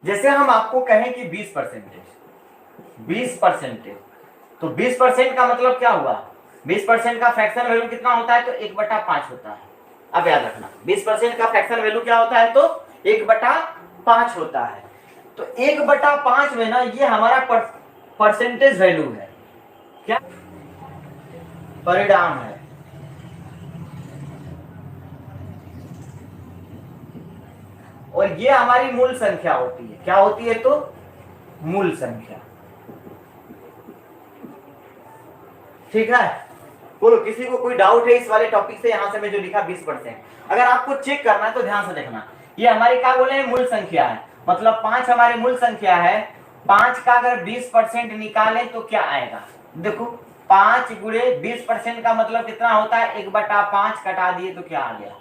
जैसे हम आपको कहें कि 20%, तो 20% का मतलब क्या हुआ, 20% का फ्रैक्शन वैल्यू कितना होता है, तो 1/5 होता है। अब याद रखना 20% का फ्रैक्शन वैल्यू क्या होता है, तो 1/5 होता है। तो 1/5 में ना ये हमारा परसेंटेज वैल्यू है, क्या परिणाम है। और ये हमारी मूल संख्या होती है, क्या होती है, तो मूल संख्या। ठीक है, बोलो किसी को कोई डाउट है इस वाले टॉपिक से, यहां से मैं जो लिखा 20%। अगर आपको चेक करना है तो ध्यान से देखना, ये हमारी क्या बोले हैं, मूल संख्या है, मतलब 5 हमारी मूल संख्या है। 5 का अगर 20% निकालें तो क्या आएगा, देखो 5 गुणे 20% का मतलब कितना होता है, 1/5 कटा दिए तो क्या आ गया,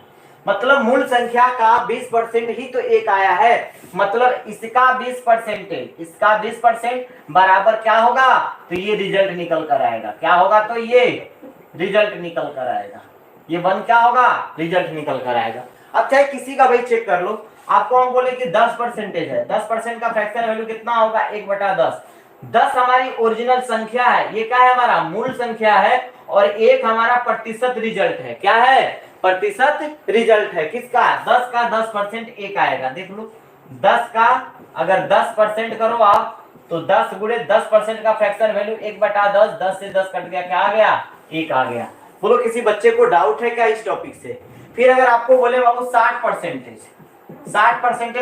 मतलब मूल संख्या का 20% ही तो एक आया है, मतलब इसका 20%, इसका 20% बराबर क्या होगा, तो ये रिजल्ट निकल कर आएगा, क्या होगा, तो ये रिजल्ट निकल कर आएगा, ये 1 क्या होगा, रिजल्ट निकल कर आएगा। अब चाहे किसी का भाई चेक कर लो, आपको हम बोले कि 10% है, 10% का फ्रैक्शन वैल्यू कितना होगा, 1/10। 10 हमारी ओरिजिनल संख्या है, ये क्या है, हमारा मूल संख्या है, और 1 हमारा प्रतिशत रिजल्ट है, क्या है, प्रतिशत रिजल्ट है, किसका, 10 का 10% एक आएगा, देख लो 10 का अगर 10% करो आप, तो 10 गुणे 10% का फ्रैक्शन वैल्यू 1/10, 10 से 10 कट गया, क्या आ गया, 1 आ गया। बोलो किसी बच्चे को डाउट है क्या इस टॉपिक से। फिर अगर आपको बोले बाबू 60%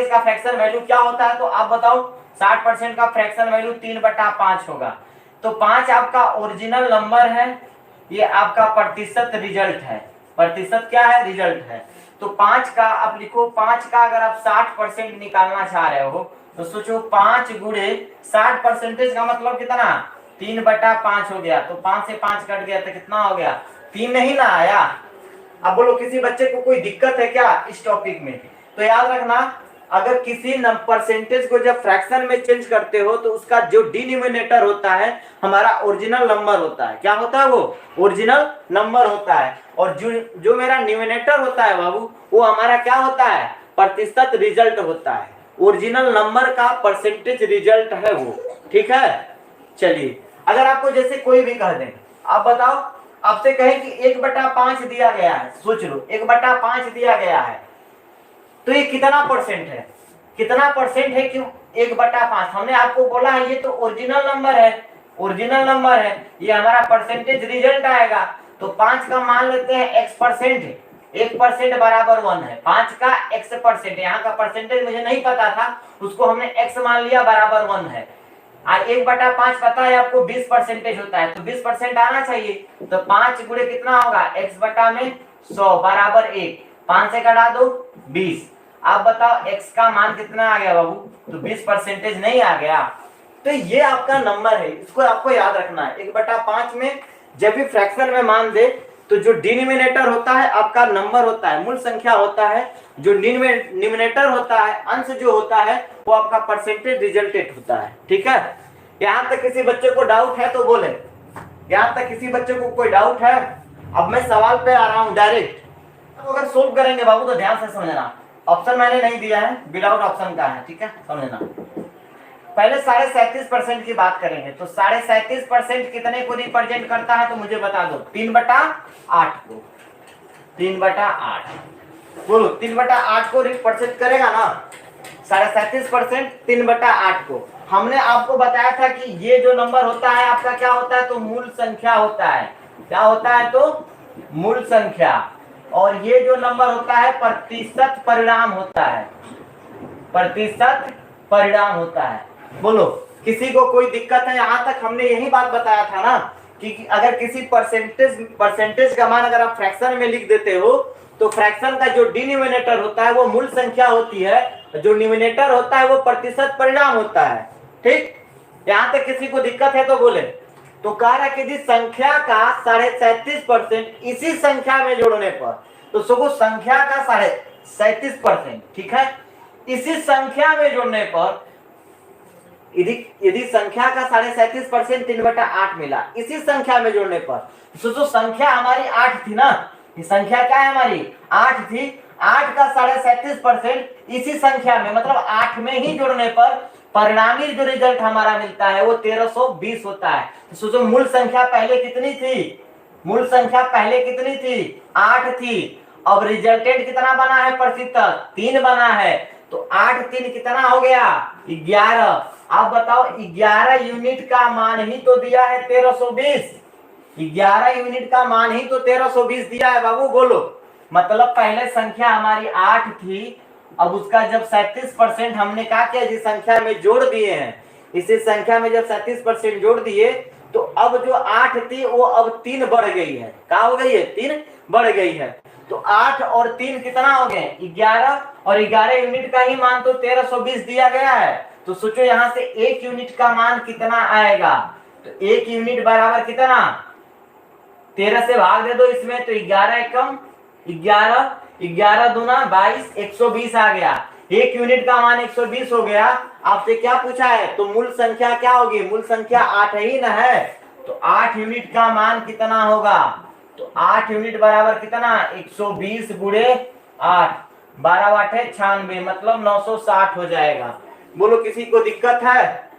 का फ्रैक्शन वैल्यू क्या होता है, तो आप बताओ 60% का फ्रैक्शन वैल्यू 3/5 होगा। तो 5 आपका ओरिजिनल नंबर है, ये आपका प्रतिशत रिजल्ट है, प्रतिशत क्या है, रिजल्ट है। तो 5 का आप लिखो, 5 का अगर आप 60% निकालना चाह रहे हो तो सोचो 5 गुणे 60% का मतलब कितना, 3/5 हो गया, तो 5 से 5 कट गया तो कितना हो गया, 3 नहीं ना आया। अब बोलो किसी बच्चे को कोई दिक्कत है क्या इस टॉपिक में, तो याद रखना अगर किसी परसेंटेज को जब फ्रैक्शन में चेंज करते हो तो उसका जो डिनोमिनेटर होता है हमारा ओरिजिनल नंबर होता है, क्या होता है, वो ओरिजिनल नंबर होता है, और जो मेरा न्यूमिनेटर होता है बाबू, वो हमारा क्या होता है, प्रतिशत रिजल्ट होता है, ओरिजिनल नंबर का परसेंटेज रिजल्ट है वो। ठीक है, चलिए अगर आपको जैसे कोई भी कह दे, आप बताओ, आपसे कहे कि 1/5 दिया गया है, सोच लो 1/5 दिया गया है, तो ये कितना परसेंट है, कितना परसेंट है, क्यों 1/5, हमने आपको बोला है ये तो ओरिजिनल नंबर है, ओरिजिनल नंबर है, ये हमारा परसेंटेज रिजल्ट आएगा। तो 5 का मान लेते हैं x%, 1% बराबर 1 है, 5 का x%, यहाँ का परसेंटेज मुझे नहीं पता था, उसको हमने x मान लिया बराबर 1 है। 1/5 पता है आपको 20% होता है, तो 20% आना चाहिए, तो 5 गुणे कितना होगा, x बटा में 100 बराबर 1, 5 से घटा दो 20। आप बताओ x का मान कितना आ गया बाबू, तो 20% नहीं आ गया। तो ये आपका नंबर है, इसको आपको याद रखना है। 1/5 में जब भी फ्रैक्शन में मान दे तो जो डिनोमिनेटर होता है आपका नंबर होता है, मूल संख्या होता है, जो न्यूमरेटर होता है, अंश जो होता है वो आपका परसेंटेज रिजल्टेड होता है। ठीक है, यहां तक किसी बच्चे को डाउट है तो बोले, यहां तक किसी बच्चे को कोई डाउट है। अब मैं सवाल पे आ रहा हूं डायरेक्ट, तो अगर सोल्व करेंगे बाबू तो ध्यान से समझना, ऑप्शन मैंने नहीं दिया है, विदाउट ऑप्शन का है। ठीक है, समझना। पहले 37.5% की बात करेंगे, तो 37.5% कितने को रिप्रेजेंट करता है, तो मुझे बता दो, 3/8 को, 3/8 बोलो, 3/8 को रिप्रेजेंट करेगा ना, 37.5% 3/8 को। हमने आपको बताया था कि ये जो नंबर होता है आपका क्या होता है, तो मूल संख्या होता है, क्या होता है, तो मूल संख्या, और ये जो नंबर होता है प्रतिशत परिणाम होता है, प्रतिशत परिणाम होता है। बोलो किसी को कोई दिक्कत है, यहां तक हमने यही बात बताया था ना कि अगर किसी परसेंटेज का मान अगर आप फ्रैक्शन में लिख देते हो तो फ्रैक्शन का जो डिनोमिनेटर होता है वो मूल संख्या होती है, जो न्यूमरेटर होता है वो प्रतिशत परिणाम होता है। ठीक, यहां तक किसी को दिक्कत है तो बोले। तो कह रहा कि यदि संख्या का 37.5% इसी संख्या में जोड़ने पर, तो सको संख्या का 37.5%, ठीक है, इसी संख्या में जोड़ने पर, यदि संख्या का 37.5% 3/8 मिला, इसी संख्या में जोड़ने पर, तो संख्या हमारी 8 थी ना, ये संख्या क्या है हमारी 8 थी, 8 का 37.5% इसी संख्या में मतलब 8 में ही जोड़ने पर परिणामी जो रिजल्ट हमारा मिलता है वो 1320 होता है। तो सोचो मूल संख्या पहले कितनी थी, मूल संख्या पहले कितनी थी, 8 थी। अब रिजल्टेंट कितना बना है प्रतिशत, 3 बना है। तो 8 3 कितना हो गया, 11। अब बताओ 11 यूनिट का मान ही तो दिया है 1320, 11 यूनिट का मान ही तो 1320 दिया है बाबू, बोलो। मतलब पहले संख्या हमारी 8 थी, अब उसका जब 37% हमने क्या किया, जिस संख्या में जोड़ दिए हैं, इसी संख्या में जब 37% जोड़ दिए तो अब जो 8 थी वो अब 3 बढ़ गई है। क्या हो गई है, 3 बढ़ गई है। तो 8 और 3 कितना हो गए, 11, और 11 यूनिट का ही मान तो 1320 दिया गया है। तो सोचो यहाँ से 1 यूनिट का मान कितना आएगा, तो 1 यूनिट बराबर कितना, 13 से भाग दे दो इसमें, तो 11 एकम 11, 11 दूना 22, 120 आ गया। 1 यूनिट का मान 120 हो गया। आपसे क्या पूछा है, तो मूल संख्या क्या होगी, मूल संख्या 8 ही ना है, तो 8 यूनिट का मान कितना होगा, तो 8 यूनिट बराबर कितना, 120 गुणे 8, 12 8 96, मतलब 960 हो जाएगा। बोलो किसी को दिक्कत है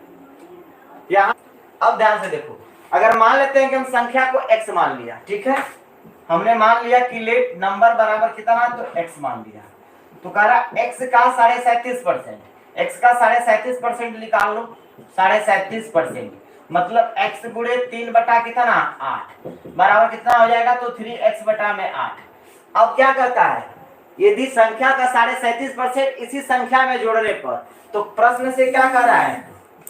यहाँ। अब ध्यान से देखो, अगर मान लेते हैं कि हम संख्या को x मान लिया, ठीक है, हमने मान लिया कि लेट नंबर बराबर कितना, तो x मान लिया। तो कह रहा x का 37.5%, x का 37.5% निकाल लो, 37.5%, मतलब x गुणे 3 बटा कितना 8 बराबर कितना हो जाएगा, तो 3x बटा में 8। अब क्या कहता है, यदि संख्या का 37.5% इसी संख्या में जोड़ने पर, तो प्रश्न से क्या कर रहा है,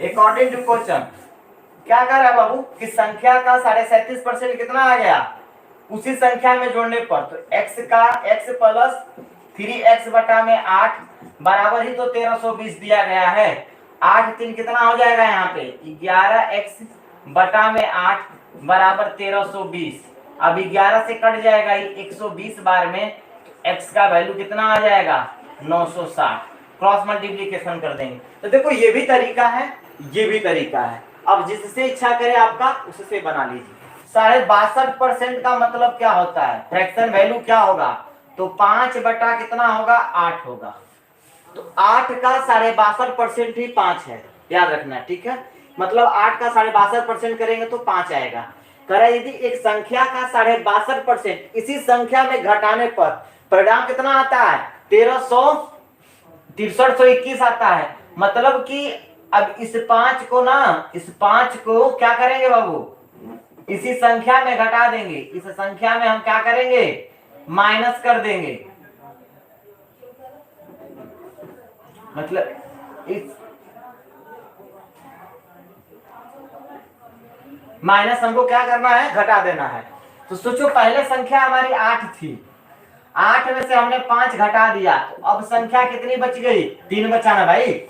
अकॉर्डिंग टू क्वेश्चन क्या कर रहा है बाबू, कि संख्या का 37.5% कितना आ गया, उसी संख्या में जोड़ने पर, तो x का x प्लस 3x बटा में 8 बराबर ही तो 1320 दिया गया है। 8 3 कितना हो जाएगा यहाँ पे, 11x बटा में 8 बराबर 1320। अब 11 से कट जाएगा 120 बार में, तो x का वैल्यू कितना आ जाएगा, 960। क्रॉस मल्टीप्लीकेशन कर देंगे। तो देखो ये भी तरीका है, ये भी तरीका है। अब जिससे इच्छा करे आपका उससे बना लीजिए। 62.5% का मतलब क्या होता है, फ्रैक्शन वैल्यू क्या होगा, तो 5 बटा कितना होगा, 8 होगा। तो 8 का 62.5% ही 5 है, याद रखना, ठीक है। मतलब 8 का 62.5% करेंगे तो 5 आएगा। कह यदि एक संख्या का 62.5% इसी संख्या में घटाने पर परिणाम कितना आता है, 6321 आता है। मतलब कि अब इस 5 को ना, इस 5 को क्या करेंगे बाबू, इसी संख्या में घटा देंगे, इस संख्या में हम क्या करेंगे, माइनस कर देंगे। मतलब इस माइनस हमको क्या करना है, घटा देना है। तो सोचो पहले संख्या हमारी 8 थी, 8 में से हमने 5 घटा दिया, तो अब संख्या कितनी बच गई, 3 बचा ना भाई।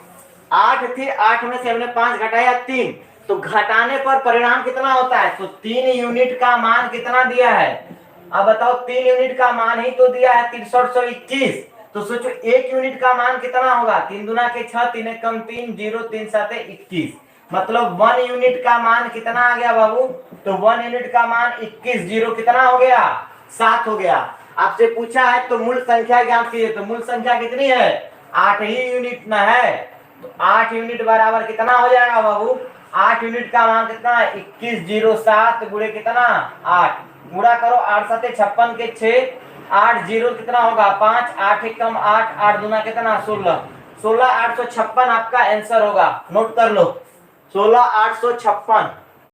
8 थी, 8 में से हमने 5 घटाया 3, तो घटाने पर परिणाम कितना होता है, तो 3 यूनिट का मान कितना दिया है, अब बताओ 3 यूनिट का मान ही तो दिया है 6321। तो सोचो 1 यूनिट का मान कितना होगा, 3 दूना के 6, 3 एक कम 3, 0 3 7 21, मतलब 1 यूनिट का मान कितना आ गया बाबू, तो 1 यूनिट का मान 21, 0 कितना हो गया, 7 हो गया। आपसे पूछा है तो मूल संख्या ज्ञात कीजिए, तो मूल संख्या कितनी है, 8 ही यूनिट ना है। तो 8 यूनिट बराबर कितना हो जाएगा बाबू, 8 यूनिट का मान कितना है, 21, 0 7 गुणे कितना 8, गुणा करो 8 7 56 के 6, 8 0 कितना होगा 5, 8 एक कम 8, 8 दूना कितना 16, 16 856 आपका आंसर होगा। नोट कर लो 16 856।